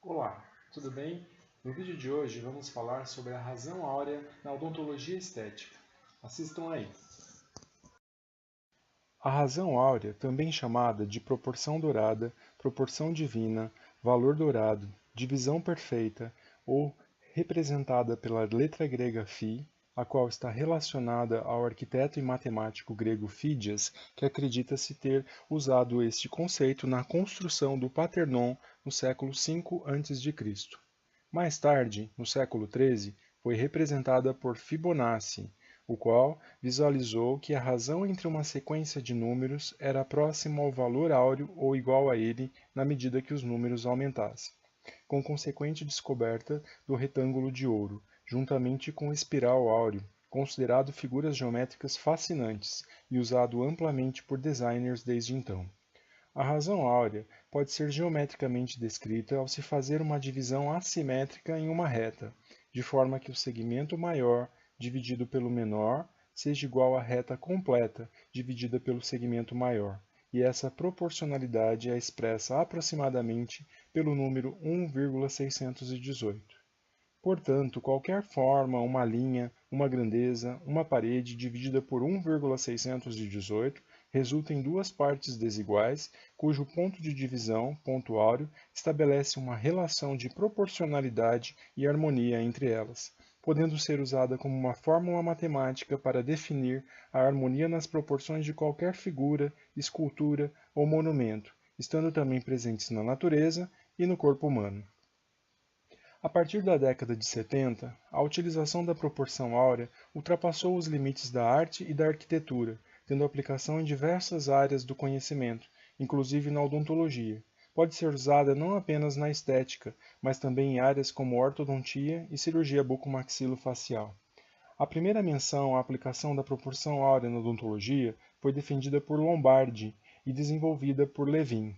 Olá, tudo bem? No vídeo de hoje vamos falar sobre a razão áurea na odontologia estética. Assistam aí! A razão áurea, também chamada de proporção dourada, proporção divina, valor dourado, divisão perfeita ou representada pela letra grega φ, a qual está relacionada ao arquiteto e matemático grego Fídias, que acredita-se ter usado este conceito na construção do Parthenon no século V a.C. Mais tarde, no século XIII, foi representada por Fibonacci, o qual visualizou que a razão entre uma sequência de números era próxima ao valor áureo ou igual a ele na medida que os números aumentassem, com consequente descoberta do retângulo de ouro, juntamente com o espiral áureo, considerado figuras geométricas fascinantes e usado amplamente por designers desde então. A razão áurea pode ser geometricamente descrita ao se fazer uma divisão assimétrica em uma reta, de forma que o segmento maior dividido pelo menor seja igual à reta completa dividida pelo segmento maior, e essa proporcionalidade é expressa aproximadamente pelo número 1,618. Portanto, qualquer forma, uma linha, uma grandeza, uma parede dividida por 1,618 resulta em duas partes desiguais, cujo ponto de divisão, ponto áureo, estabelece uma relação de proporcionalidade e harmonia entre elas, podendo ser usada como uma fórmula matemática para definir a harmonia nas proporções de qualquer figura, escultura ou monumento, estando também presentes na natureza e no corpo humano. A partir da década de 70, a utilização da proporção áurea ultrapassou os limites da arte e da arquitetura, tendo aplicação em diversas áreas do conhecimento, inclusive na odontologia. Pode ser usada não apenas na estética, mas também em áreas como ortodontia e cirurgia bucomaxilofacial. A primeira menção à aplicação da proporção áurea na odontologia foi defendida por Lombardi e desenvolvida por Levin,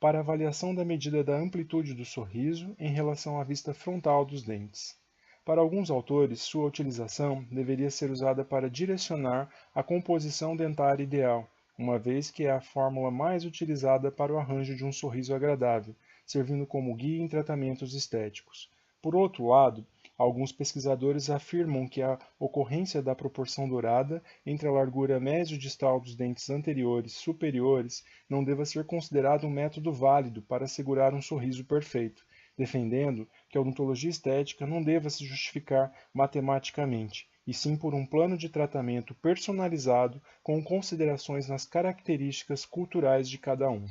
para avaliação da medida da amplitude do sorriso em relação à vista frontal dos dentes. Para alguns autores, sua utilização deveria ser usada para direcionar a composição dentária ideal, uma vez que é a fórmula mais utilizada para o arranjo de um sorriso agradável, servindo como guia em tratamentos estéticos. Por outro lado, alguns pesquisadores afirmam que a ocorrência da proporção dourada entre a largura mesiodistal dos dentes anteriores e superiores não deva ser considerado um método válido para assegurar um sorriso perfeito, defendendo que a odontologia estética não deva se justificar matematicamente, e sim por um plano de tratamento personalizado com considerações nas características culturais de cada um.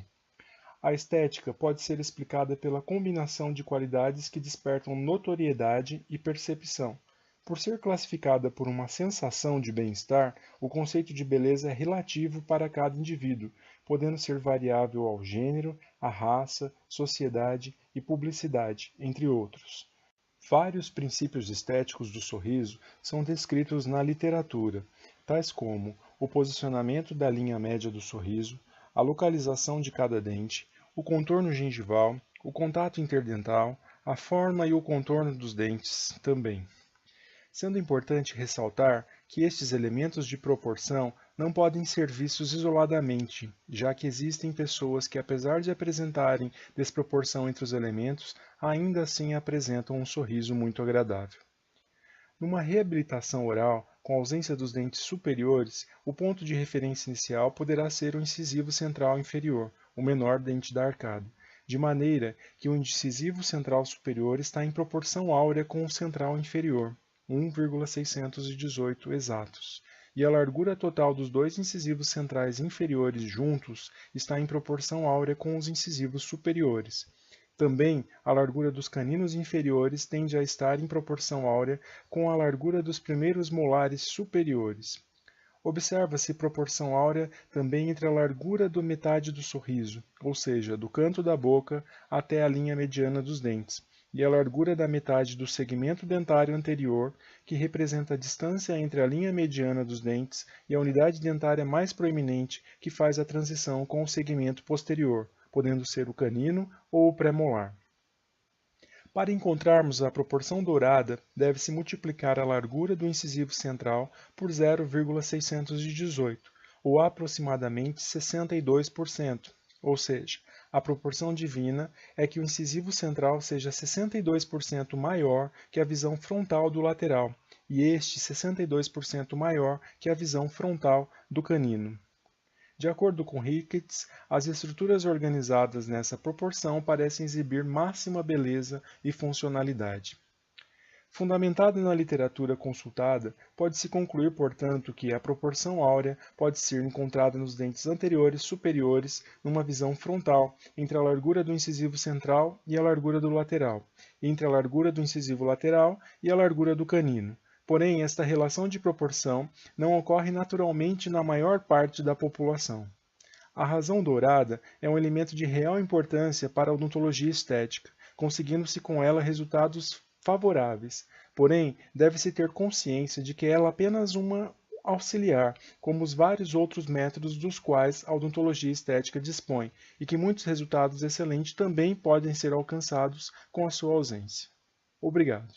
A estética pode ser explicada pela combinação de qualidades que despertam notoriedade e percepção. Por ser classificada por uma sensação de bem-estar, o conceito de beleza é relativo para cada indivíduo, podendo ser variável ao gênero, à raça, sociedade e publicidade, entre outros. Vários princípios estéticos do sorriso são descritos na literatura, tais como o posicionamento da linha média do sorriso, a localização de cada dente, o contorno gengival, o contato interdental, a forma e o contorno dos dentes também. Sendo importante ressaltar que estes elementos de proporção não podem ser vistos isoladamente, já que existem pessoas que, apesar de apresentarem desproporção entre os elementos, ainda assim apresentam um sorriso muito agradável. Numa reabilitação oral, com ausência dos dentes superiores, o ponto de referência inicial poderá ser o incisivo central inferior, o menor dente da arcada, de maneira que o incisivo central superior está em proporção áurea com o central inferior, 1,618 exatos, e a largura total dos dois incisivos centrais inferiores juntos está em proporção áurea com os incisivos superiores. Também, a largura dos caninos inferiores tende a estar em proporção áurea com a largura dos primeiros molares superiores. Observa-se proporção áurea também entre a largura da metade do sorriso, ou seja, do canto da boca até a linha mediana dos dentes, e a largura da metade do segmento dentário anterior, que representa a distância entre a linha mediana dos dentes e a unidade dentária mais proeminente que faz a transição com o segmento posterior, podendo ser o canino ou o pré-molar. Para encontrarmos a proporção dourada, deve-se multiplicar a largura do incisivo central por 0,618, ou aproximadamente 62%, ou seja, A proporção divina é que o incisivo central seja 62% maior que a visão frontal do lateral, e este 62% maior que a visão frontal do canino. De acordo com Ricketts, as estruturas organizadas nessa proporção parecem exibir máxima beleza e funcionalidade. Fundamentada na literatura consultada, pode-se concluir, portanto, que a proporção áurea pode ser encontrada nos dentes anteriores superiores numa visão frontal, entre a largura do incisivo central e a largura do lateral, entre a largura do incisivo lateral e a largura do canino. Porém, esta relação de proporção não ocorre naturalmente na maior parte da população. A razão dourada é um elemento de real importância para a odontologia estética, conseguindo-se com ela resultados favoráveis, porém, deve-se ter consciência de que ela é apenas uma auxiliar, como os vários outros métodos dos quais a odontologia estética dispõe, e que muitos resultados excelentes também podem ser alcançados com a sua ausência. Obrigado.